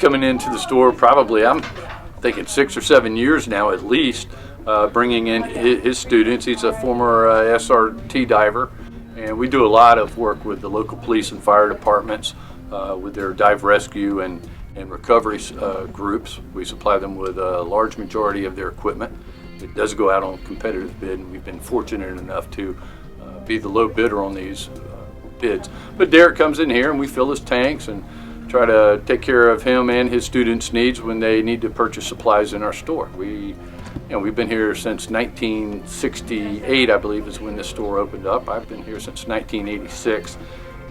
coming into the store probably, I'm thinking 6 or 7 years now at least, bringing in his students. He's a former SRT diver, and we do a lot of work with the local police and fire departments with their dive rescue and recovery groups. We supply them with a large majority of their equipment. It does go out on competitive bid, and we've been fortunate enough to be the low bidder on these bids. But Derek comes in here and we fill his tanks and try to take care of him and his students' needs when they need to purchase supplies in our store. We've been here since 1968, I believe, is when this store opened up. I've been here since 1986,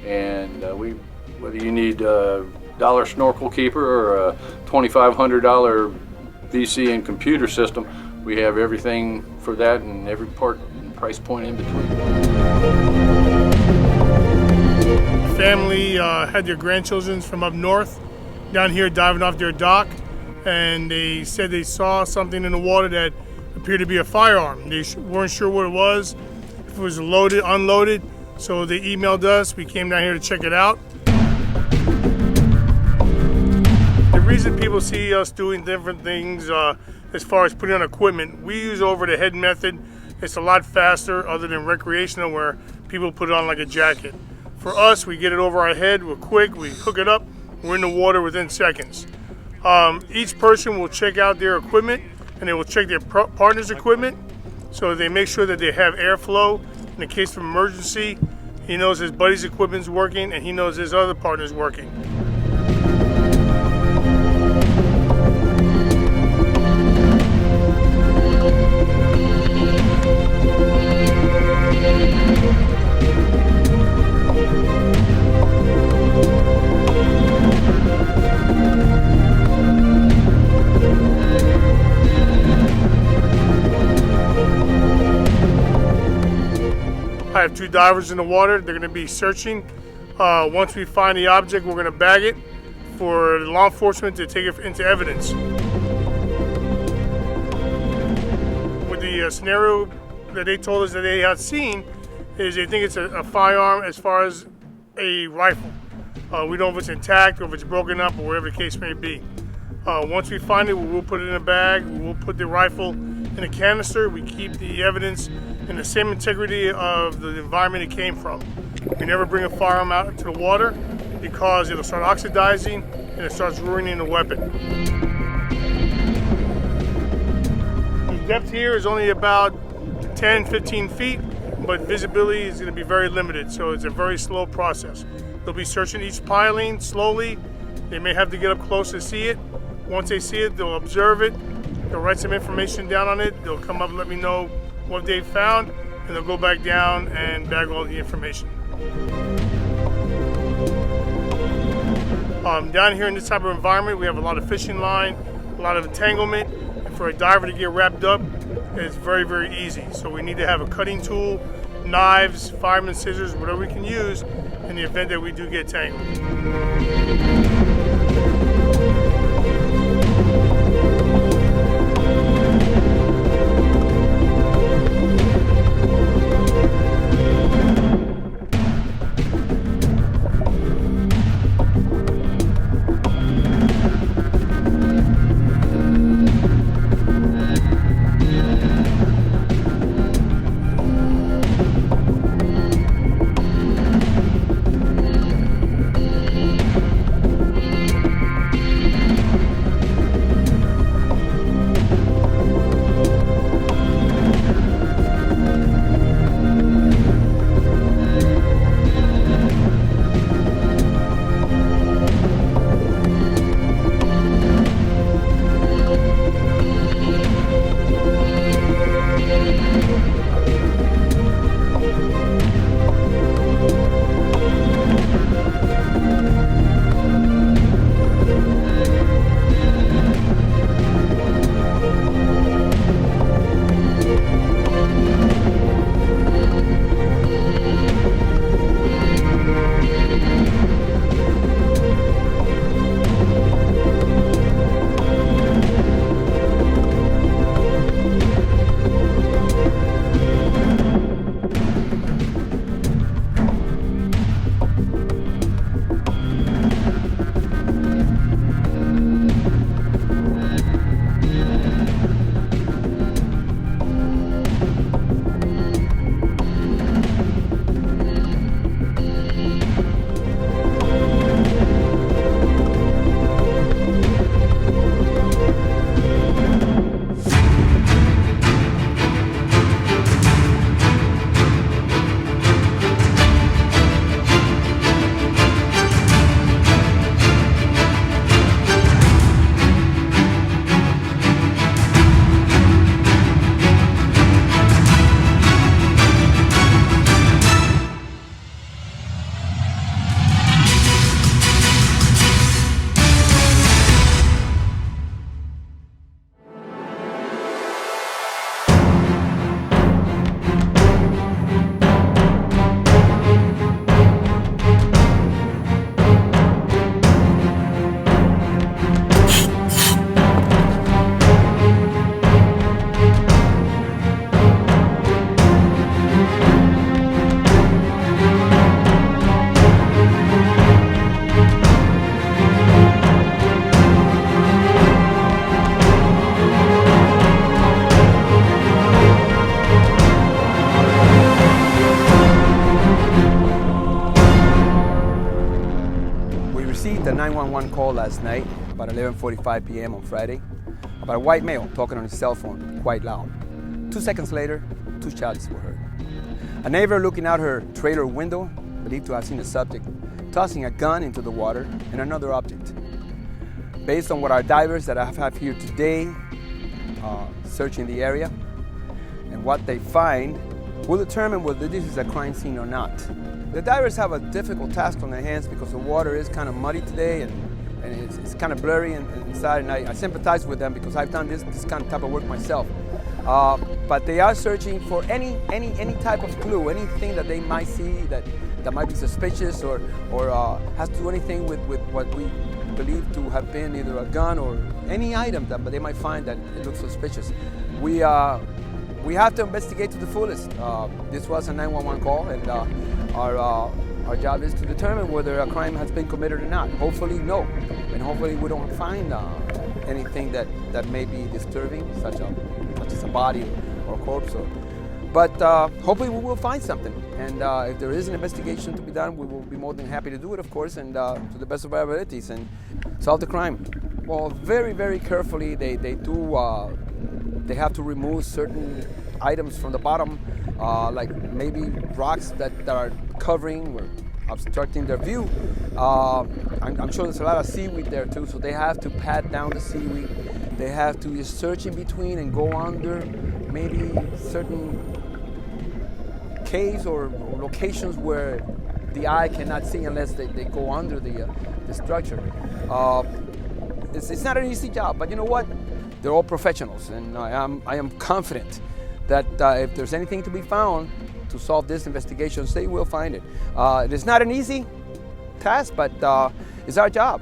and whether you need a $1 snorkel keeper or a $2,500 VC and computer system, we have everything for that and every part and price point in between. Family had their grandchildren from up north down here diving off their dock, and they said they saw something in the water that appeared to be a firearm. They weren't sure what it was, if it was loaded, unloaded, so they emailed us. We came down here to check it out. The reason people see us doing different things as far as putting on equipment, we use over-the-head method. It's a lot faster other than recreational where people put it on like a jacket. For us, we get it over our head, we're quick, we hook it up, we're in the water within seconds. Each person will check out their equipment and they will check their partner's equipment so they make sure that they have airflow. In the case of emergency, he knows his buddy's equipment's working and he knows his other partner's working. I have 2 divers in the water. They're going to be searching. Once we find the object, we're going to bag it for law enforcement to take it into evidence. With the scenario that they told us that they had seen, is they think it's a firearm as far as a rifle. We don't know if it's intact or if it's broken up or whatever the case may be. Once we find it, we'll put it in a bag. We'll put the rifle in a canister. We keep the evidence in the same integrity of the environment it came from. We never bring a firearm out into the water because it'll start oxidizing and it starts ruining the weapon. The depth here is only about 10-15 feet, but visibility is going to be very limited, so it's a very slow process. They'll be searching each piling slowly. They may have to get up close to see it. Once they see it, they'll observe it. They'll write some information down on it. They'll come up and let me know what they found, and they'll go back down and bag all the information. Down here in this type of environment, we have a lot of fishing line, a lot of entanglement, and for a diver to get wrapped up, it's very, very easy. So we need to have a cutting tool, knives, fireman's scissors, whatever we can use in the event that we do get tangled. 911 call last night, about 11:45 p.m. on Friday, about a white male talking on his cell phone quite loud. 2 seconds later, 2 shots were heard. A neighbor looking out her trailer window believed to have seen a subject tossing a gun into the water and another object. Based on what our divers that I have here today searching the area and what they find will determine whether this is a crime scene or not. The divers have a difficult task on their hands because the water is kind of muddy today and it's kind of blurry inside, and I sympathize with them because I've done this kind of type of work myself. But they are searching for any type of clue, anything that they might see that might be suspicious or has to do anything with what we believe to have been either a gun or any item that they might find that it looks suspicious. We have to investigate to the fullest. This was a 911 call, and our job is to determine whether a crime has been committed or not. Hopefully no, and hopefully we don't find anything that may be disturbing, such as a body or a corpse. But hopefully we will find something, and if there is an investigation to be done, we will be more than happy to do it, of course, and to the best of our abilities, and solve the crime. Well, very, very carefully, they have to remove certain items from the bottom, like maybe rocks that are covering or obstructing their view. I'm sure there's a lot of seaweed there too, so they have to pat down the seaweed. They have to search in between and go under maybe certain caves or locations where the eye cannot see unless they go under the structure. It's not an easy job, but you know what? They're all professionals, and I am confident that if there's anything to be found to solve this investigation, they will find it. It is not an easy task, but it's our job.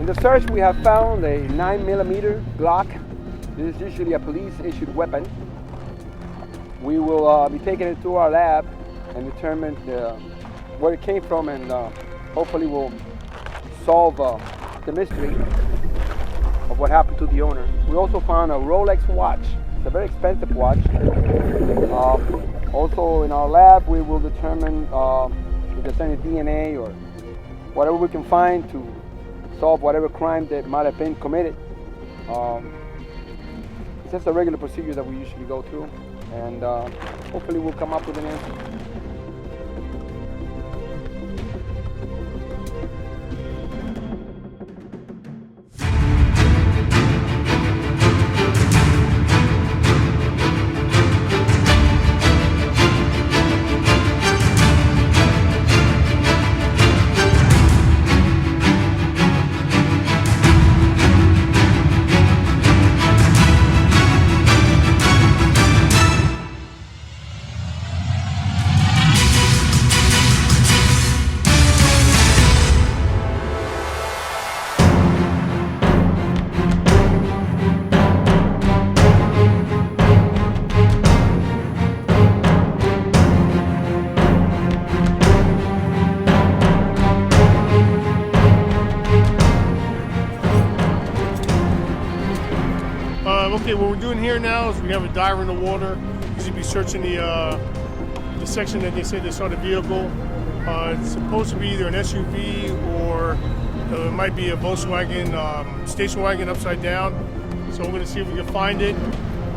In the search, we have found a 9mm Glock. This is usually a police-issued weapon. We will be taking it to our lab and determine where it came from, and hopefully we'll solve the mystery of what happened to the owner. We also found a Rolex watch. It's a very expensive watch. Also in our lab, we will determine if there's any DNA or whatever we can find to solve whatever crime that might have been committed. It's just a regular procedure that we usually go through, and hopefully we'll come up with an answer. Okay, what we're doing here now is we have a diver in the water. He's gonna be searching the section that they said they saw the vehicle. It's supposed to be either an SUV or it might be a Volkswagen station wagon upside down. So we're gonna see if we can find it.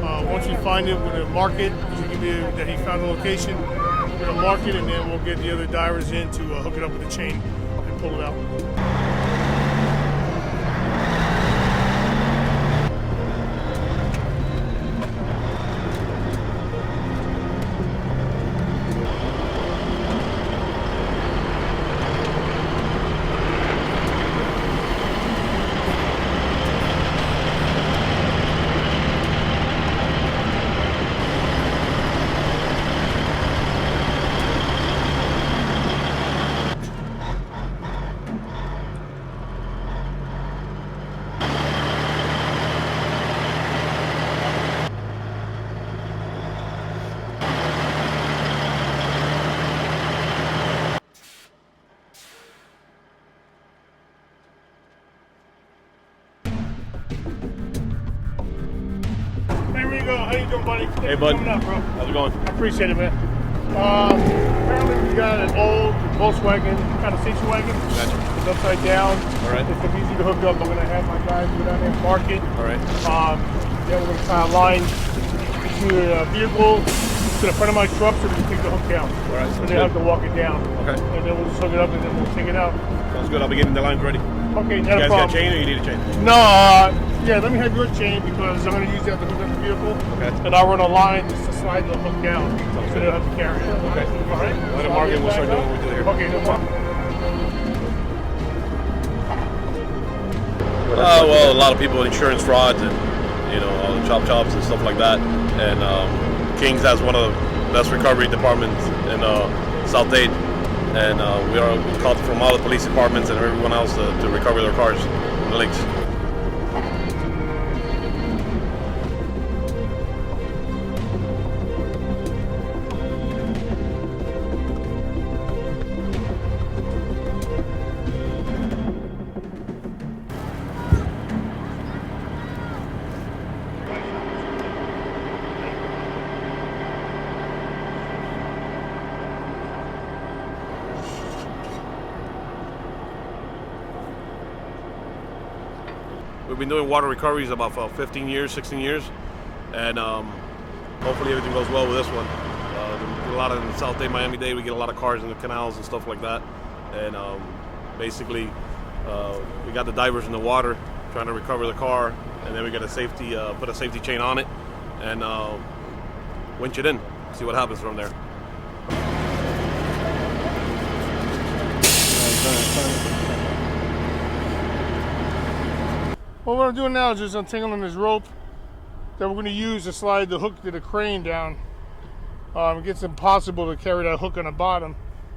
Once we find it, we're gonna mark it. He's gonna give me that he found the location. We're gonna mark it, and then we'll get the other divers in to hook it up with a chain and pull it out. you go. How you doing, buddy? Hey, bud. Coming up, bro. How's it going? I appreciate it, man. Apparently we got an old Volkswagen kind of station wagon. Gotcha. It's upside down. All right. It's gonna be easy to hook up. I'm gonna have my guys go down there and park it. All right. Then we're gonna tie a line to the vehicle to the front of my truck so we can take the hook down. All right. So Sounds they have good. to walk it down. Okay. And then we'll just hook it up and then we'll take it out. Sounds good. I'll be getting the lines ready. Okay, You not a guys problem. got a chain or you need a chain? No, yeah, let me have your chain because I'm going to use that to hook up the vehicle. Okay. And I'll run a line just to slide the hook down so good. they don't have to carry it. Okay. All right? Let it mark it. We'll start doing what we do here. Okay, no problem. Well, a lot of people insurance frauds and all the chop chops and stuff like that. And Kings has one of the best recovery departments in South Dade. And we called from all the police departments and everyone else to recover their cars from the lakes. We've been doing water recoveries about 15 years, 16 years, and hopefully everything goes well with this one. We do a lot in South Dade, Miami-Dade. We get a lot of cars in the canals and stuff like that, and basically we got the divers in the water trying to recover the car, and then we got a safety, put a safety chain on it, and winch it in. See what happens from there. What I'm doing now is just untangling this rope that we're going to use to slide the hook to the crane down. It gets impossible to carry that hook on the bottom.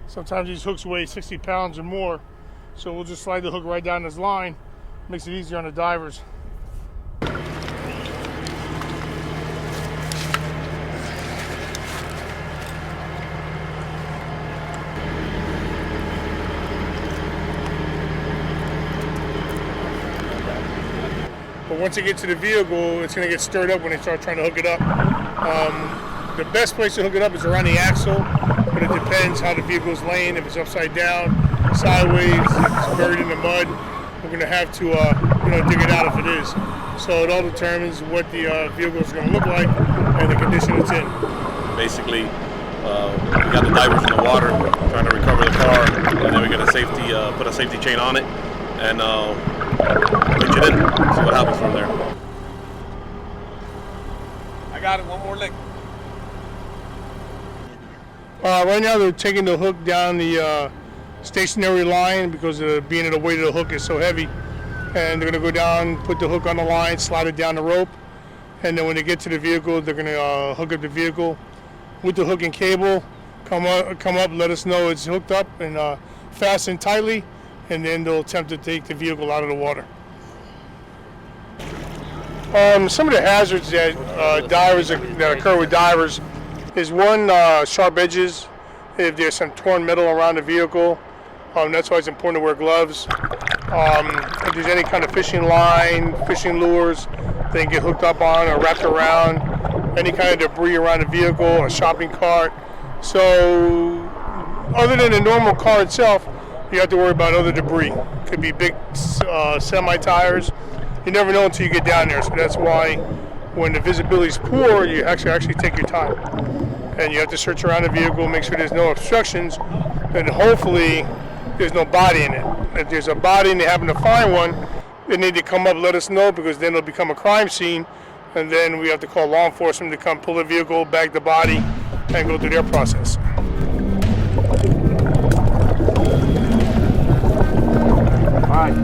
Sometimes these hooks weigh 60 pounds or more. So we'll just slide the hook right down this line. Makes it easier on the divers. But once it gets to the vehicle, it's going to get stirred up when they start trying to hook it up. The best place to hook it up is around the axle, but it depends how the vehicle's laying. If it's upside down, sideways, if it's buried in the mud, we're going to have to dig it out if it is. So it all determines what the vehicle is going to look like and the condition it's in. Basically, we got the divers in the water trying to recover the car, and then we got a safety, put a safety chain on it, and winch it in. See what happens from there. I got it. One more lick. Right now they're taking the hook down the stationary line because being the weight of the hook is so heavy. And they're going to go down, put the hook on the line, slide it down the rope. And then when they get to the vehicle, they're going to hook up the vehicle with the hook and cable. Come up, let us know it's hooked up and fastened tightly. And then they'll attempt to take the vehicle out of the water. Some of the hazards that that occur with divers is one, sharp edges. If there's some torn metal around the vehicle, that's why it's important to wear gloves. If there's any kind of fishing line, fishing lures, they can get hooked up on or wrapped around. Any kind of debris around the vehicle, a shopping cart. So, other than the normal car itself, you have to worry about other debris. Could be big semi tires. You never know until you get down there. So that's why when the visibility is poor, you actually take your time. And you have to search around the vehicle, make sure there's no obstructions, and hopefully there's no body in it. If there's a body and they happen to find one, they need to come up, let us know, because then it'll become a crime scene, and then we have to call law enforcement to come pull the vehicle, bag the body, and go through their process. All right,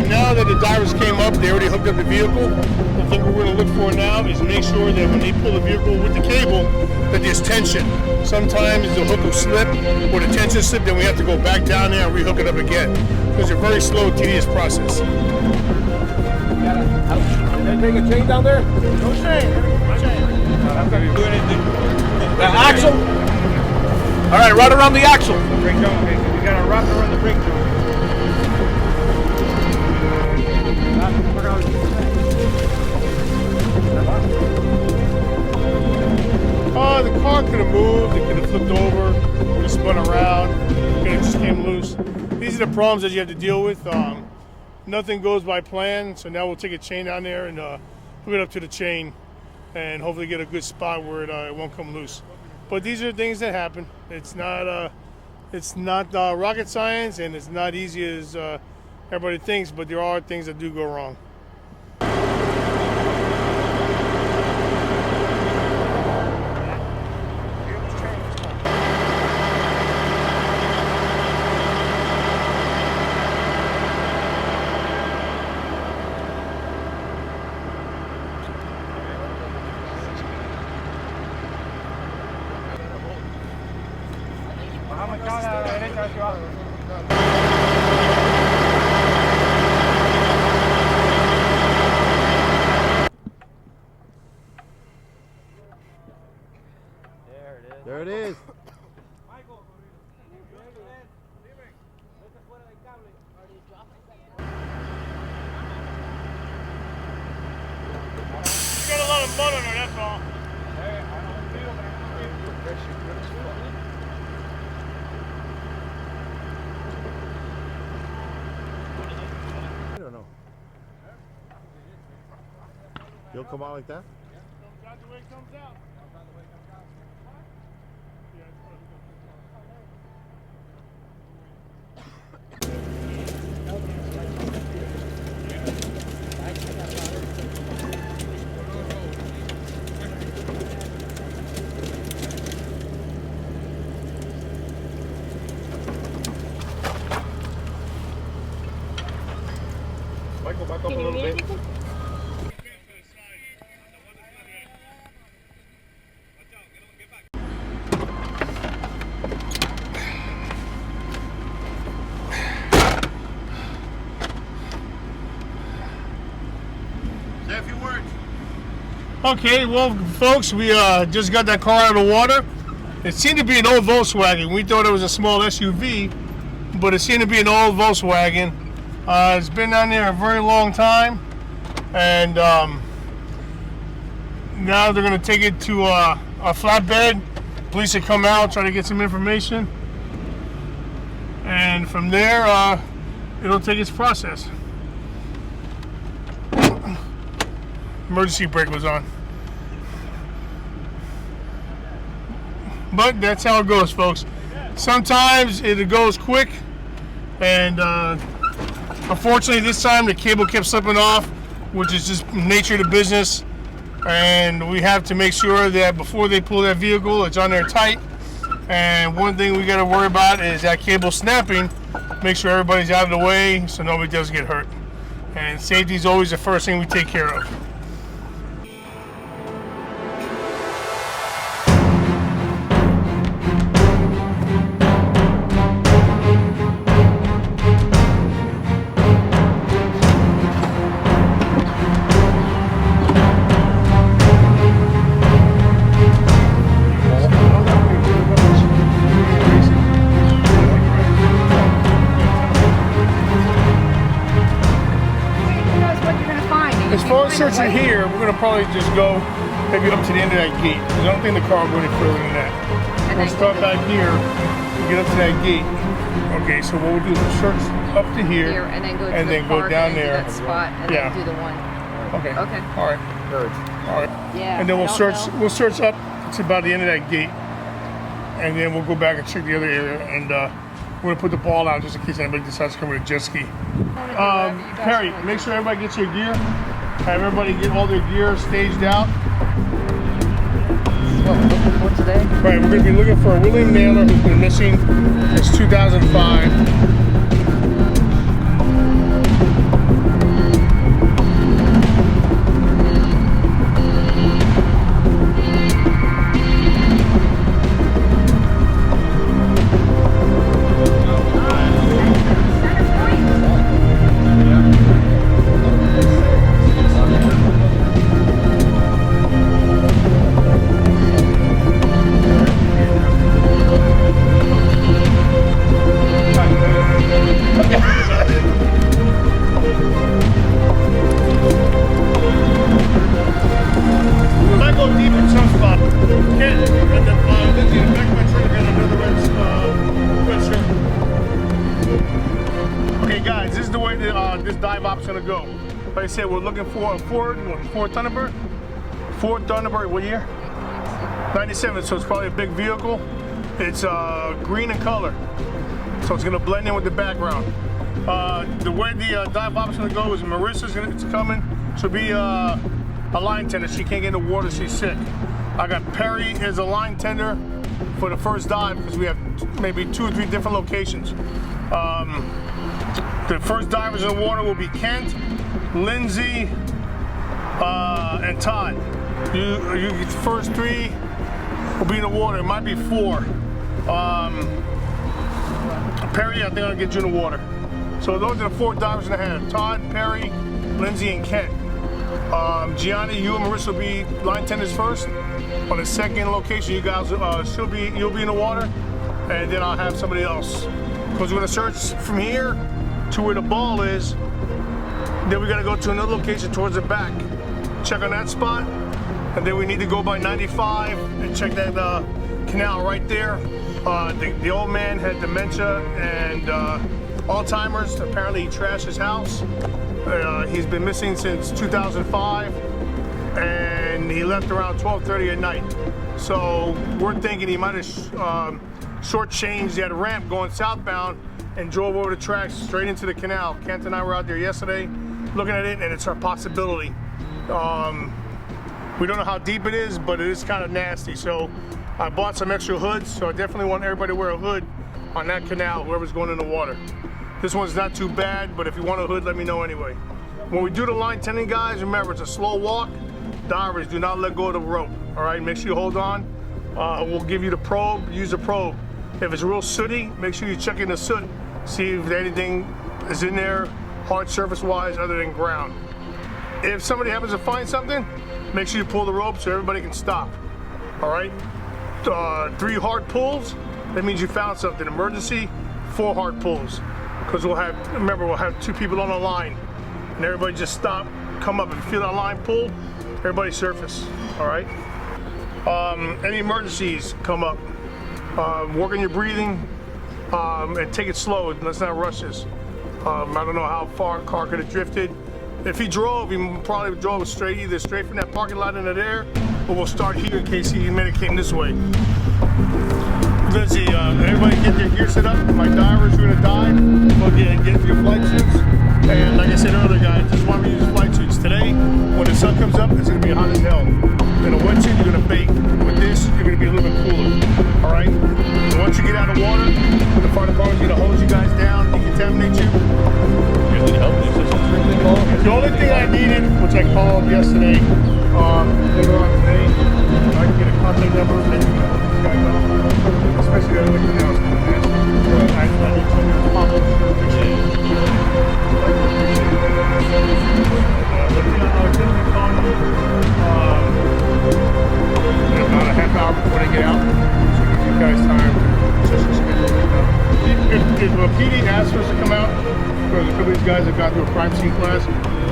Now that the divers came up, they already hooked up the vehicle. The thing we're going to look for now is make sure that when they pull the vehicle with the cable, that there's tension. Sometimes the hook will slip or the tension slip, then we have to go back down there and rehook it up again. It's a very slow, tedious process. Anything a chain down there? No chain. No chain. Do anything. The axle. All right, right around the axle. Brake zone, okay, so you gotta wrap it around the brake zone. The car could have moved, it could have flipped over, could have spun around, could have just came loose. These are the problems that you have to deal with. Nothing goes by plan, so now we'll take a chain down there and hook it up to the chain and hopefully get a good spot where it won't come loose. But these are things that happen. It's not rocket science, and it's not easy as everybody thinks, but there are things that do go wrong. There it is. Got a lot of mud on her, that's all. I don't know. You'll come out like that? Comes out the way it comes out. Michael, back up a little bit. Say a few words. Okay, well, folks, we just got that car out of the water. It seemed to be an old Volkswagen. We thought it was a small SUV, but it seemed to be an old Volkswagen. It's been down there a very long time, and now they're going to take it to a flatbed. Police will come out, try to get some information, and from there, it'll take its process. Emergency brake was on. But that's how it goes, folks. Sometimes it goes quick, and unfortunately this time the cable kept slipping off, which is just nature of the business, and we have to make sure that before they pull that vehicle, it's on there tight. And one thing we got to worry about is that cable snapping. Make sure everybody's out of the way so nobody does get hurt. And safety is always the first thing we take care of. As far as searching here, we're going to probably just go maybe up to the end of that gate, because I don't think the car will go any further than that. We'll start back here and get up to that gate. Okay, so what we'll do is we'll search up to here and then go, to and the then go park down and do there. that spot and Yeah. then do the one. Okay. Okay. All right. All right. Yeah. And then I we'll don't search. know. We'll search up to about the end of that gate, and then we'll go back and check the other area. And we're gonna put the ball out just in case anybody decides to come with a jet ski. Perry, make sure everybody gets your gear. Have everybody get all their gear staged out. What we're looking for today? Right, we're going to be looking for a William Naylor who's been missing since 2005. this is the way that this dive op's gonna go. Like I said, we're looking for a Ford Thunderbird. Ford Thunderbird, what year? 97, so it's probably a big vehicle. It's green in color, so it's gonna blend in with the background. The way the dive op's gonna go is Marissa's coming. She'll be a line tender. She can't get in the water, she's sick. I got Perry as a line tender for the first dive because we have maybe 2 or 3 different locations. The first divers in the water will be Kent, Lindsay, and Todd. The first 3 will be in the water. It might be 4. Perry, I think I'll get you in the water. So those are the 4 divers in the hand. Todd, Perry, Lindsay, and Kent. Gianni, you and Marissa will be line tenders first. On the second location, you guys, you'll be in the water, and then I'll have somebody else. Because we're gonna search from here to where the ball is. Then we gotta go to another location towards the back, check on that spot, and then we need to go by 95 and check that canal right there. The old man had dementia and Alzheimer's. Apparently he trashed his house. He's been missing since 2005, and he left around 12:30 at night. So we're thinking he might have shortchanged that ramp going southbound and drove over the tracks straight into the canal. Kent and I were out there yesterday looking at it, and it's a possibility. We don't know how deep it is, but it is kind of nasty. So I bought some extra hoods, so I definitely want everybody to wear a hood on that canal, whoever's going in the water. This one's not too bad, but if you want a hood, let me know anyway. When we do the line tending, guys, remember it's a slow walk. Divers, do not let go of the rope, all right? Make sure you hold on. We'll give you the probe, use the probe. If it's real sooty, make sure you check in the soot, see if anything is in there, hard surface-wise, other than ground. If somebody happens to find something, make sure you pull the rope so everybody can stop, all right? 3 hard pulls, that means you found something. Emergency, 4 hard pulls. Because we'll have 2 people on the line, and everybody just stop, come up, and feel that line pull, everybody surface, all right? Any emergencies come up, work on your breathing, and take it slow, let's not rush this. I don't know how far a car could have drifted. If he drove, he probably drove either straight from that parking lot into there, or we'll start here in case he made it came this way. Lindsay, everybody get their gear set up. My divers are gonna dive. We'll get your flight suits. And like I said earlier, guys, just want me to use flight suits. Today, when the sun comes up, it's gonna be hot as hell. In a wetsuit, you're gonna bake. With this, you're gonna be a little bit cooler. All right? And once you get out of water, the fire department's gonna hose you guys down, decontaminate you. The only thing I needed, which I called yesterday, later on today, I can get a contact number, and you can hook you guys up. Especially the other canals. I need something to pop up. About a half hour before they get out, so give you guys time to if a PD asks us to come out, because a couple of these guys have gone through a crime scene class,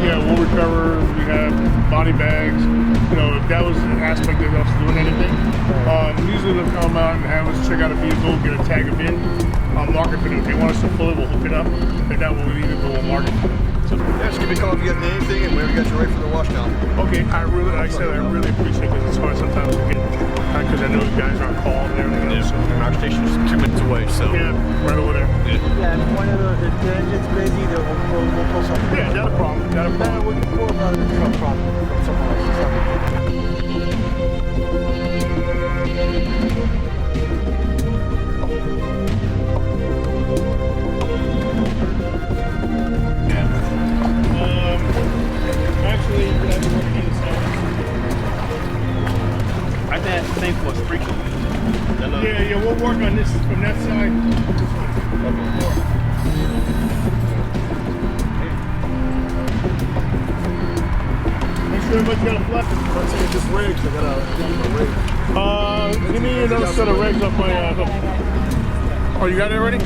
yeah, we'll recover. We have body bags. You know, if that was an aspect of us doing anything, usually they'll come out and have us check out a vehicle, get a tag of in, mark it for them. If they want us to pull it, we'll hook it up. If not, we'll leave it, but we'll mark it. So, yeah, just give me a call if you got anything, and we got you ready for the washdown. Okay, like I really appreciate it because it's hard sometimes to get, because I know you guys are on call and everything else. So. And our station is 2 minutes away, so. Yeah, right over there. Yeah, if one of the engine's busy, then we'll pull something. Yeah, not a problem, not a problem. We can pull another truck from somewhere else. Actually, I've been working inside. I think that's the same for a sprinkler. Yeah, we'll work on this from that side. Make sure everybody's got a flush. Let's see this rigs. I got a rig. Give me another set of rigs off my hook. Oh, you got it already?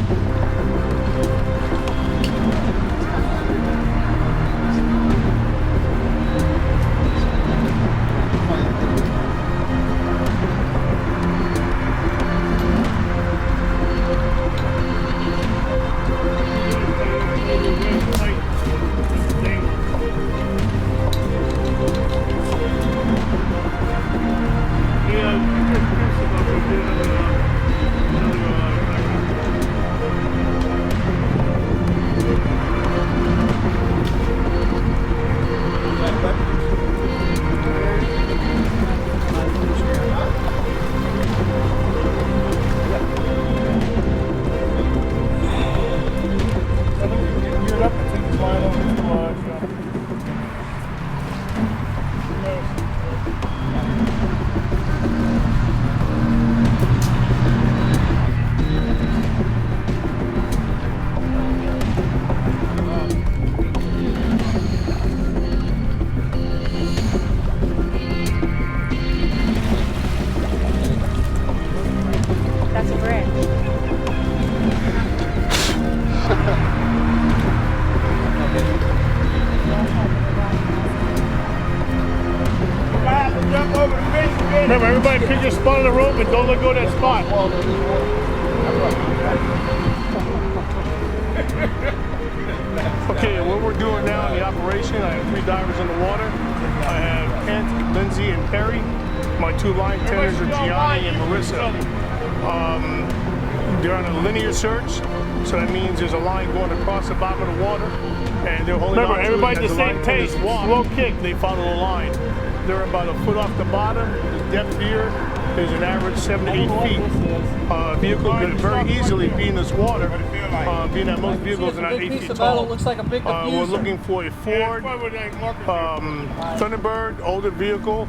right, pick your spot on the rope and don't let go of that spot. Okay, what we're doing now in the operation, I have 3 divers in the water. I have Kent, Lindsay, and Perry. My 2 line tenders are Gianni and Marissa. They're on a linear search, so that means there's a line going across the bottom of the water, and they're holding on to it. Everybody at the same pace, slow kick, they follow the line. They're about a foot off the bottom. The depth here is an average 7 to 8 feet. Vehicle could very easily be in this water, being that most vehicles are not 8 feet tall. We're looking for a Ford Thunderbird, older vehicle,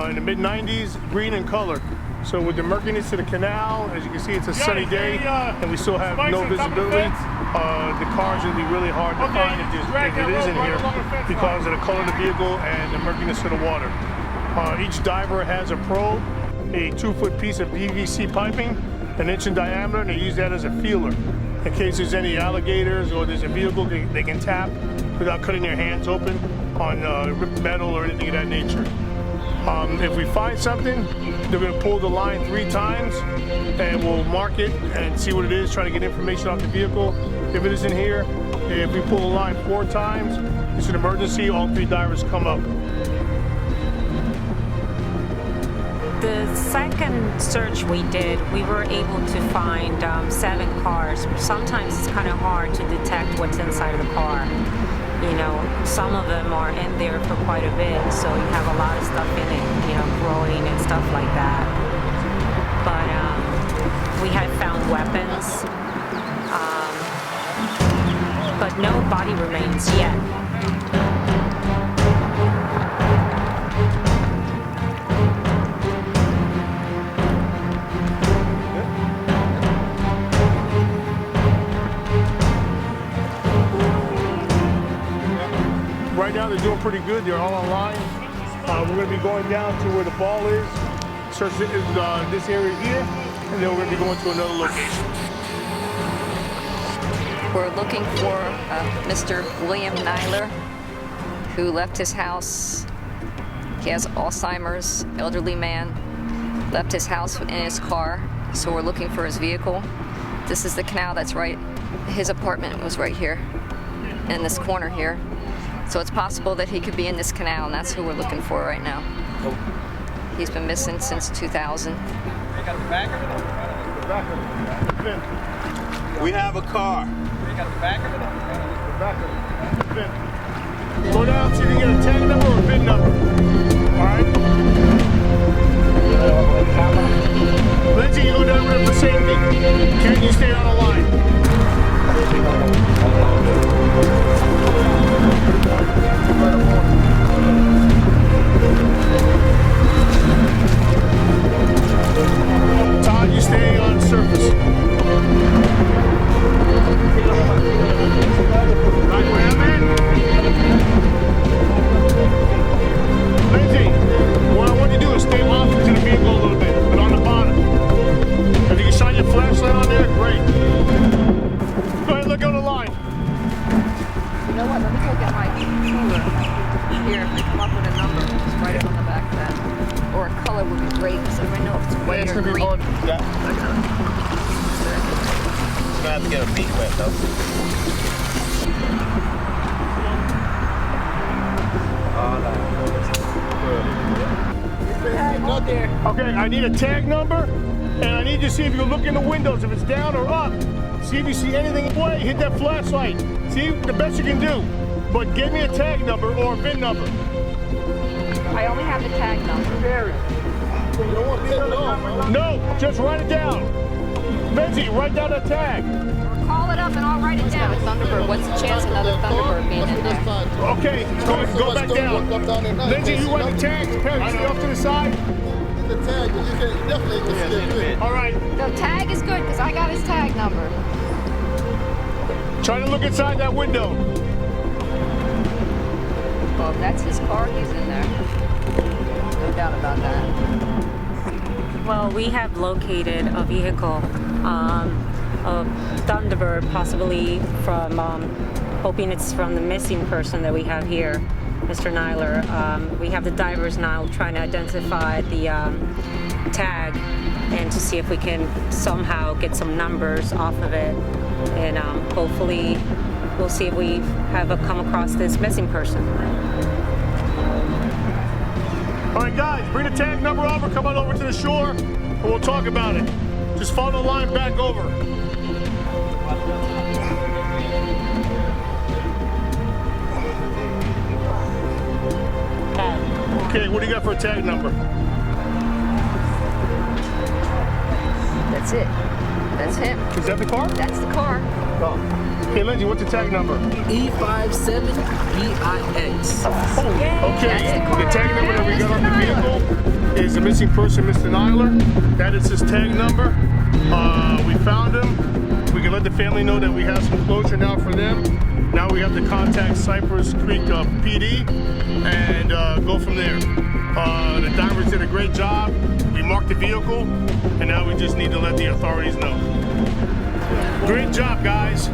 in the mid-90s, green in color. So with the murkiness of the canal, as you can see, it's a sunny day, and we still have no visibility. The car's going to be really hard to find if it is in here because of the color of the vehicle and the murkiness of the water. Each diver has a probe, a 2-foot piece of PVC piping, 1 inch in diameter, and they use that as a feeler. In case there's any alligators or there's a vehicle they can tap without cutting their hands open on ripped metal or anything of that nature. If we find something, they're going to pull the line 3 times and we'll mark it and see what it is, try to get information off the vehicle. If it isn't here, if we pull the line 4 times, it's an emergency, all 3 divers come up. The second search we did, we were able to find 7 cars. Sometimes it's kind of hard to detect what's inside of the car. You know, some of them are in there for quite a bit, so you have a lot of stuff in it, you know, growing and stuff like that. But we have found weapons, but no body remains yet. Right now they're doing pretty good. They're all online. We're going to be going down to where the ball is, search this area here, and then we're going to be going to another location. We're looking for Mr. William Nyler, who left his house. He has Alzheimer's, elderly man, left his house in his car, so we're looking for his vehicle. This is the canal that's right, his apartment was right here, in this corner here. So it's possible that he could be in this canal, and that's who we're looking for right now. He's been missing since 2000. We have a car. Go down, see if you can get a tag number or a VIN number. All right? Lindsay, you go down there for safety. Can you stay on the line? Todd, you stay on surface. Right where I'm at. Lindsay, what I want you to do is stay off into the vehicle a little bit, but on the bottom. If you can shine your flashlight on there, great. Go ahead, look on the line. You know what? Let me go get my ruler. Here, if I come up with a number, just write it on the back of that. Or a color would be great, because I know if it's white or green. Yeah, I got it. You're gonna have to get a feet wet though. Okay, I need a tag number, and I need you to see if you look in the windows, if it's down or up. See if you see anything in the way, hit that flashlight. See the best you can do. But give me a tag number or a VIN number. I only have the tag number. No, just write it down. Lindsay, write down a tag. Call it up and I'll write it down. Thunderbird. What's the chance of another Thunderbird being in there? Okay, go back down. Lindsay, you write the tags. Perry, stay off to the side. The tag, but you can definitely stay. All right. The tag is good because I got his tag number. Try to look inside that window. Well, if that's his car, he's in there. No doubt about that. Well, we have located a vehicle, a Thunderbird, possibly from, hoping it's from the missing person that we have here, Mr. Nyler. We have the divers now trying to identify the tag and to see if we can somehow get some numbers off of it. And hopefully we'll see if we have come across this missing person. All right, guys, bring the tag number over, come on over to the shore, and we'll talk about it. Just follow the line back over. Okay, what do you got for a tag number? That's it. That's him. Is that the car? That's the car. Oh. Hey, Lindsay, what's the tag number? E57BIX. Okay, the tag number that we got on the vehicle is the missing person, Mr. Nyler. That is his tag number. We found him. We can let the family know that we have some closure now for them. Now we have to contact Cypress Creek PD and go from there. The divers did a great job. We marked the vehicle, and now we just need to let the authorities know. Great job, guys. I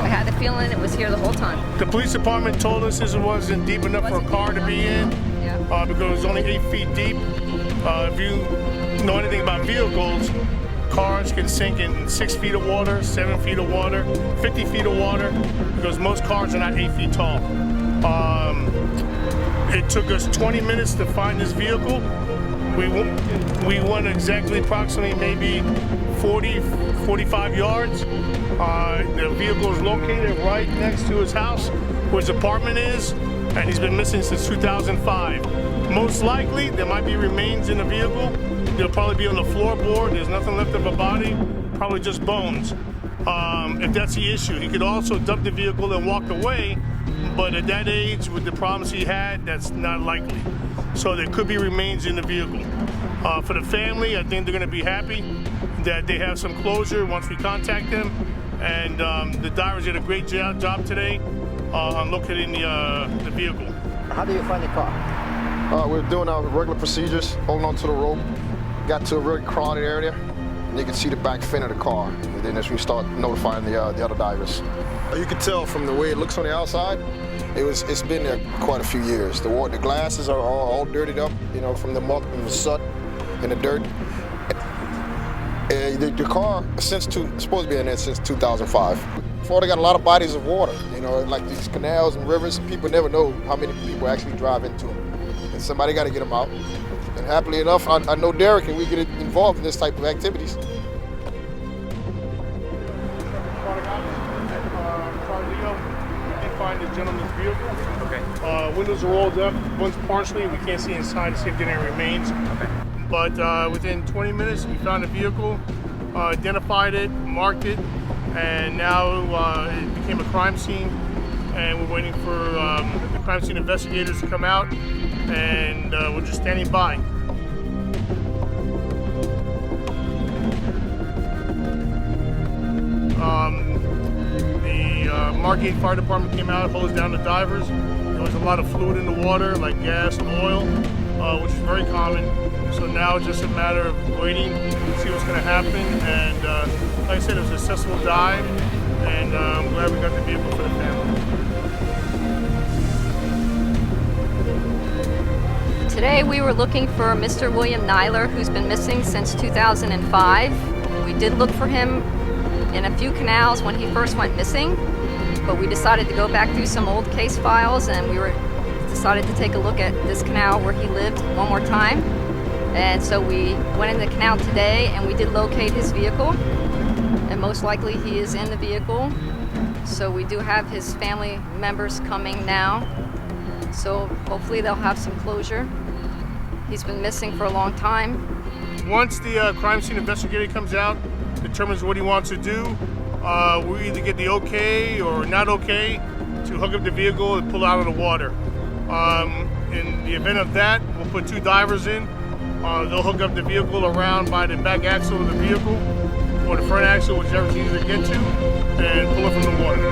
had the feeling it was here the whole time. The police department told us this wasn't deep enough for a car to be in because it was only 8 feet deep. If you know anything about vehicles, cars can sink in 6 feet of water, 7 feet of water, 50 feet of water, because most cars are not 8 feet tall. It took us 20 minutes to find this vehicle. We went exactly approximately maybe 40, 45 yards. The vehicle is located right next to his house, where his apartment is, and he's been missing since 2005. Most likely, there might be remains in the vehicle. They'll probably be on the floorboard. There's nothing left of a body, probably just bones. If that's the issue, he could also dump the vehicle and walk away, but at that age, with the problems he had, that's not likely. So there could be remains in the vehicle. For the family, I think they're going to be happy that they have some closure once we contact them. And the divers did a great job today on locating the vehicle. How do you find the car? We're doing our regular procedures, holding on to the rope. Got to a really crowded area, and you can see the back fin of the car. And then as we start notifying the other divers. You can tell from the way it looks on the outside, it's been there quite a few years. The glasses are all dirtied up, you know, from the muck and the soot and the dirt. The car supposed to be in there since 2005. Florida got a lot of bodies of water, you know, like these canals and rivers. People never know how many people actually drive into them. And somebody got to get them out. And happily enough, I know Derek, and we get involved in this type of activities. Find the gentleman's vehicle. Okay. Windows are rolled up, one's partially. We can't see inside to see if there are any remains. Okay. But within 20 minutes, we found the vehicle, identified it, marked it, and now it became a crime scene. And we're waiting for the crime scene investigators to come out, and we're just standing by. Margate Fire Department came out, hosed down the divers. There was a lot of fluid in the water, like gas and oil, which is very common. So now it's just a matter of waiting to see what's going to happen. And like I said, it was a successful dive, and I'm glad we got the vehicle for the family. Today we were looking for Mr. William Nyler, who's been missing since 2005. We did look for him in a few canals when he first went missing, but we decided to go back through some old case files, and we decided to take a look at this canal where he lived one more time. And so we went in the canal today, and we did locate his vehicle, and most likely he is in the vehicle. So we do have his family members coming now, so hopefully they'll have some closure. He's been missing for a long time. Once the crime scene investigator comes out, determines what he wants to do, we either get the okay or not okay to hook up the vehicle and pull out of the water. In the event of that, we'll put 2 divers in. They'll hook up the vehicle around by the back axle of the vehicle or the front axle, whichever's easier to get to, and pull it from the water.